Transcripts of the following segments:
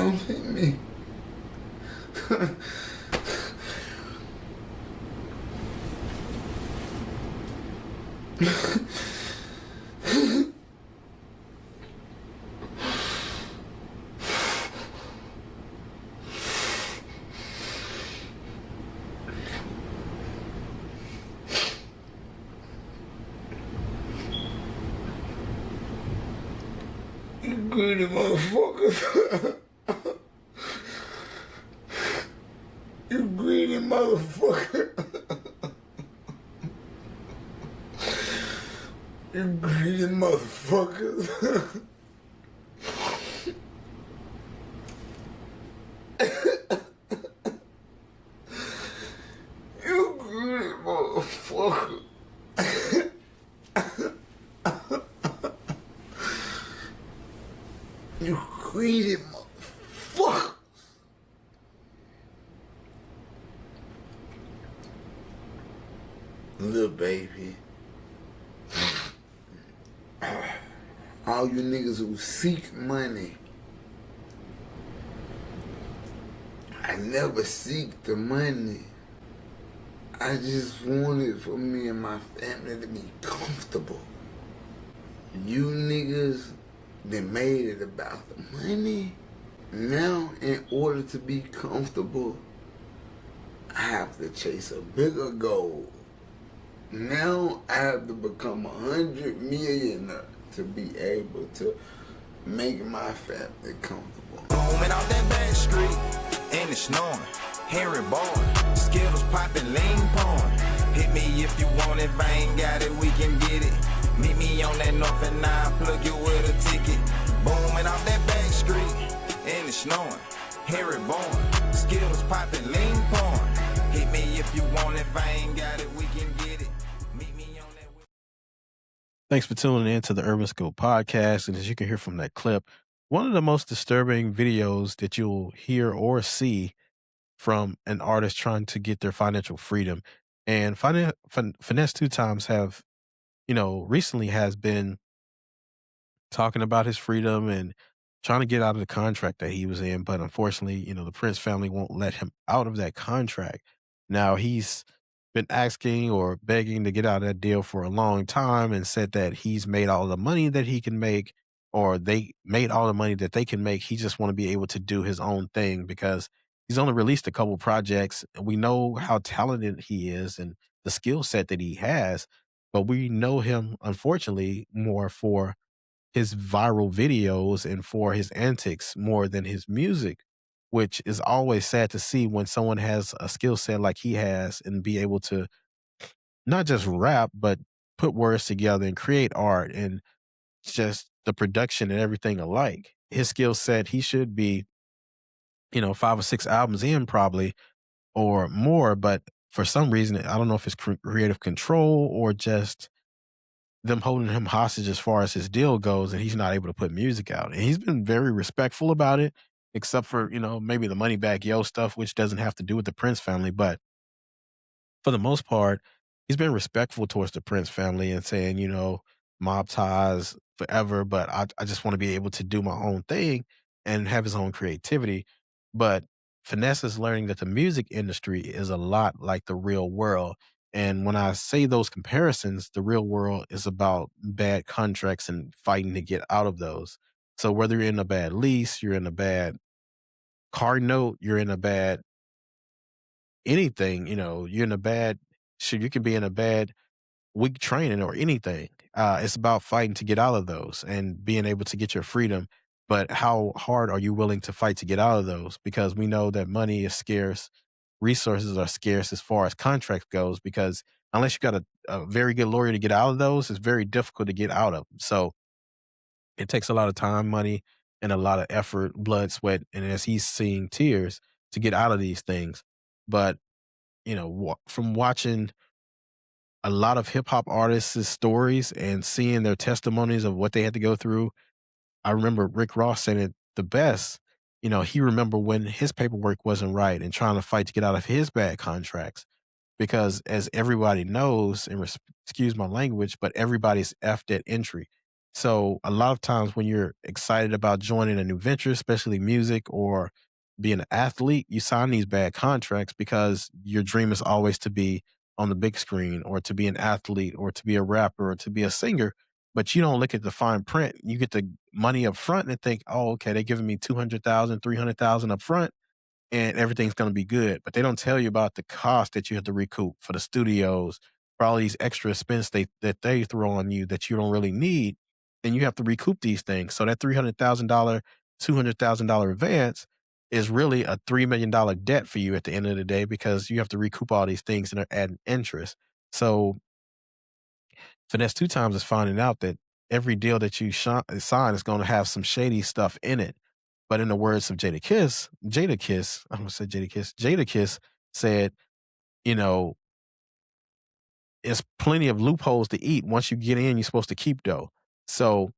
Don't hit me. You greedy motherfuckers. You greedy motherfucker. You greedy motherfuckers. You greedy motherfucker. You greedy motherfucker. Little baby. All you niggas who seek money. I never seek the money. I just want it for me and my family to be comfortable. You niggas that made it about the money. Now, in order to be comfortable, I have to chase a bigger goal. Now I have to become 100 millionaire to be able to make my family comfortable. Booming off that back street, and it's snowing. Henry boy, Skittles popping, lean pouring. Hit me if you want it, if I ain't got it, we can get it. Meet me on that North and 9, plug you with a ticket. Booming off that back street, and it's snowing. Henry boy, Skittles popping, lean pouring. Hit me if you want it, if I ain't got it, we can get it. Meet me on that. Thanks for tuning in to the Urban School Podcast. And as you can hear from that clip, one of the most disturbing videos that you'll hear or see from an artist trying to get their financial freedom. And Finesse2Tymes have, recently has been talking about his freedom and trying to get out of the contract that he was in. But unfortunately, the Prince family won't let him out of that contract. Now he's been asking or begging to get out of that deal for a long time and said that he's made all the money that he can make, or they made all the money that they can make. He just want to be able to do his own thing because he's only released a couple projects. We know how talented he is and the skill set that he has, but we know him, unfortunately, more for his viral videos and for his antics more than his music, which is always sad to see when someone has a skill set like he has and be able to not just rap, but put words together and create art and just the production and everything alike. His skill set, he should be, 5 or 6 albums in probably or more, but for some reason, I don't know if it's creative control or just them holding him hostage as far as his deal goes, and he's not able to put music out. And he's been very respectful about it, except for, maybe the Money Back Yo stuff, which doesn't have to do with the Prince family. But for the most part, he's been respectful towards the Prince family and saying, mob ties forever, but I just want to be able to do my own thing and have his own creativity. But Finesse is learning that the music industry is a lot like the real world. And when I say those comparisons, the real world is about bad contracts and fighting to get out of those. So whether you're in a bad lease, you're in a bad car note, you're in a bad anything, you're in a bad shit, you can be in a bad weak training or anything. It's about fighting to get out of those and being able to get your freedom. But how hard are you willing to fight to get out of those? Because we know that money is scarce, resources are scarce as far as contracts goes, because unless you got a very good lawyer to get out of those, it's very difficult to get out of them. So it takes a lot of time, money, and a lot of effort, blood, sweat, and as he's seeing tears to get out of these things. But, from watching a lot of hip hop artists' stories and seeing their testimonies of what they had to go through, I remember Rick Ross saying it the best. He remember when his paperwork wasn't right and trying to fight to get out of his bad contracts. Because as everybody knows, and excuse my language, but everybody's effed at entry. So a lot of times when you're excited about joining a new venture, especially music or being an athlete, you sign these bad contracts because your dream is always to be on the big screen or to be an athlete or to be a rapper or to be a singer. But you don't look at the fine print. You get the money up front and think, oh, okay, they're giving me 200,000, 300,000 up front and everything's going to be good. But they don't tell you about the cost that you have to recoup for the studios, for all these extra expense that they throw on you that you don't really need, and you have to recoup these things. So that $300,000, $200,000 advance is really a $3 million debt for you at the end of the day because you have to recoup all these things and are adding interest. So Finesse2Tymes is finding out that every deal that you sign is going to have some shady stuff in it. But in the words of I almost said Jada Kiss said, you know, it's plenty of loopholes to eat. Once you get in, you're supposed to keep though. So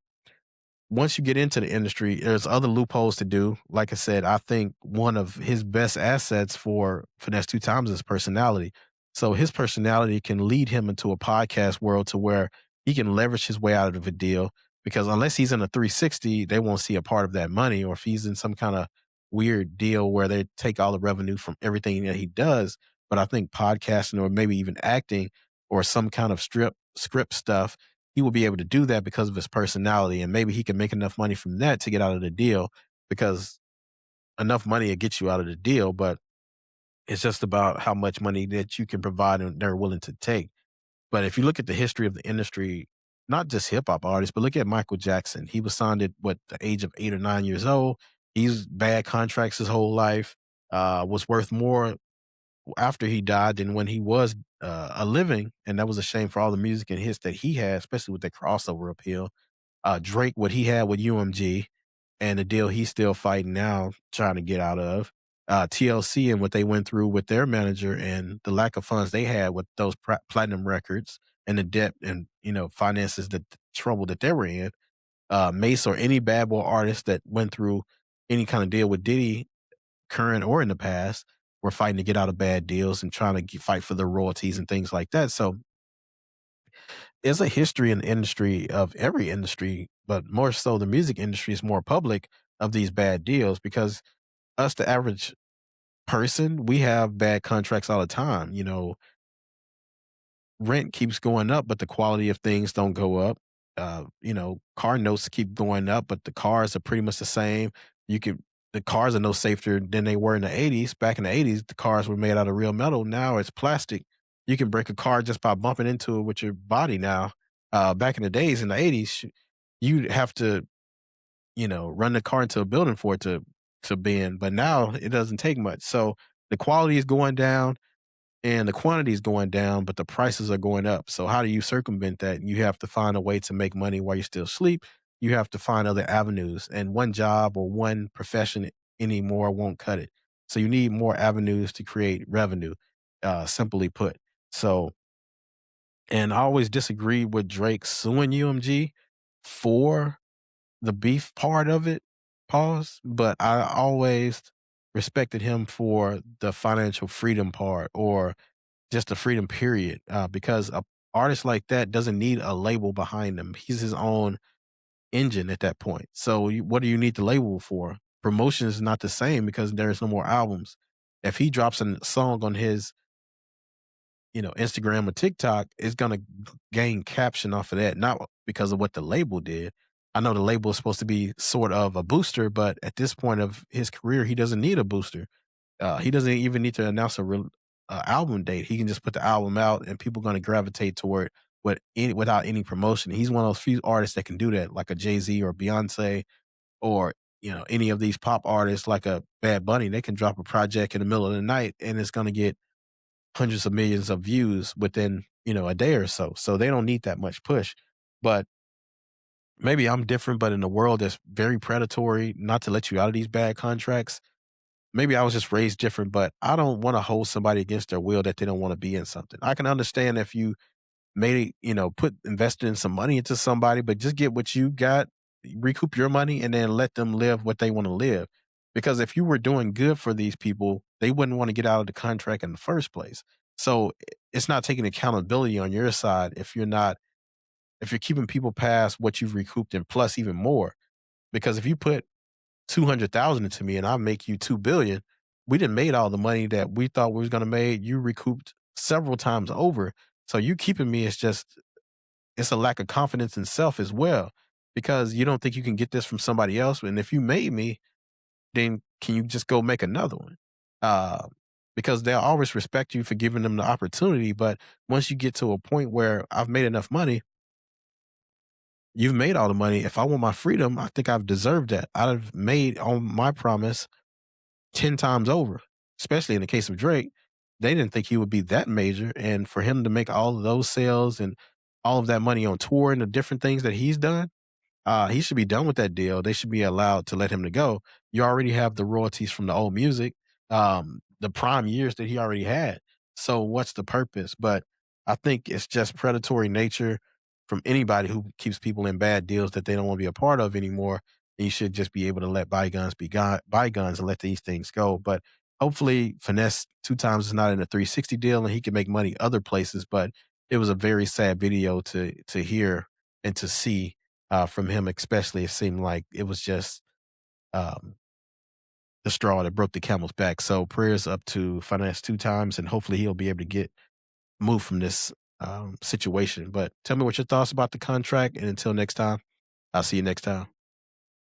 once you get into the industry, there's other loopholes to do. Like I said, I think one of his best assets for Finesse2Tymes is personality. So his personality can lead him into a podcast world to where he can leverage his way out of a deal. Because unless he's in a 360, they won't see a part of that money. Or if he's in some kind of weird deal where they take all the revenue from everything that he does. But I think podcasting or maybe even acting or some kind of script stuff, he will be able to do that because of his personality. And maybe he can make enough money from that to get out of the deal, because enough money will get you out of the deal, but it's just about how much money that you can provide and they're willing to take. But if you look at the history of the industry, not just hip hop artists, but look at Michael Jackson. He was signed at the age of 8 or 9 years old. He's bad contracts his whole life, was worth more after he died than when he was a living. And that was a shame for all the music and hits that he had, especially with that crossover appeal. Drake, what he had with UMG and the deal he's still fighting now, trying to get out of. TLC and what they went through with their manager and the lack of funds they had with those platinum records and the debt and, finances, the trouble that they were in. Mace or any bad boy artist that went through any kind of deal with Diddy, current or in the past, were fighting to get out of bad deals and trying to fight for their royalties and things like that. So there's a history in the industry of every industry, but more so the music industry is more public of these bad deals because us, the average person, we have bad contracts all the time. Rent keeps going up, but the quality of things don't go up. Car notes keep going up, but the cars are pretty much the same. The cars are no safer than they were in the 80s. Back in the 80s, the cars were made out of real metal. Now it's plastic. You can break a car just by bumping into it with your body now. Back in the days in the 80s, you'd have to, run the car into a building for it to bend. But now it doesn't take much. So the quality is going down and the quantity is going down, but the prices are going up. So how do you circumvent that? You have to find a way to make money while you still sleep. You have to find other avenues, and one job or one profession anymore won't cut it. So you need more avenues to create revenue, simply put. So, and I always disagree with Drake suing UMG for the beef part of it, pause, but I always respected him for the financial freedom part or just the freedom period, because a artist like that doesn't need a label behind him. He's his own engine at that point. So what do you need the label for? Promotion is not the same because there's no more albums. If he drops a song on his, Instagram or TikTok, it's going to gain caption off of that, not because of what the label did. I know the label is supposed to be sort of a booster, but at this point of his career, he doesn't need a booster. He doesn't even need to announce a real album date. He can just put the album out, and people are going to gravitate toward without any promotion. He's one of those few artists that can do that, like a Jay-Z or Beyonce, or any of these pop artists like a Bad Bunny. They can drop a project in the middle of the night, and it's going to get hundreds of millions of views within a day or so. So they don't need that much push. But maybe I'm different, but in a world that's very predatory, not to let you out of these bad contracts, maybe I was just raised different, but I don't want to hold somebody against their will that they don't want to be in something. I can understand if you made, invested in some money into somebody, but just get what you got, recoup your money, and then let them live what they want to live. Because if you were doing good for these people, they wouldn't want to get out of the contract in the first place. So it's not taking accountability on your side if you're not if you're keeping people past what you've recouped and plus even more. Because if you put 200,000 into me and I make you 2 billion, we didn't made all the money that we thought we was gonna make. You recouped several times over. So you keeping me is just it's a lack of confidence in self as well. Because you don't think you can get this from somebody else. And if you made me, then can you just go make another one? Uh, because they'll always respect you for giving them the opportunity. But once you get to a point where I've made enough money, you've made all the money. If I want my freedom, I think I've deserved that. I've made on my promise 10 times over, especially in the case of Drake. They didn't think he would be that major. And for him to make all of those sales and all of that money on tour and the different things that he's done, he should be done with that deal. They should be allowed to let him to go. You already have the royalties from the old music, the prime years that he already had. So what's the purpose? But I think it's just predatory nature from anybody who keeps people in bad deals that they don't want to be a part of anymore. And you should just be able to let bygones be bygones and let these things go. But hopefully, Finesse2Tymes is not in a 360 deal and he can make money other places. But it was a very sad video to hear and to see from him, especially. It seemed like it was just um, the straw that broke the camel's back. So prayers up to Finesse2Tymes, and hopefully he'll be able to get moved from this situation. But tell me what your thoughts about the contract, and until next time, I'll see you next time.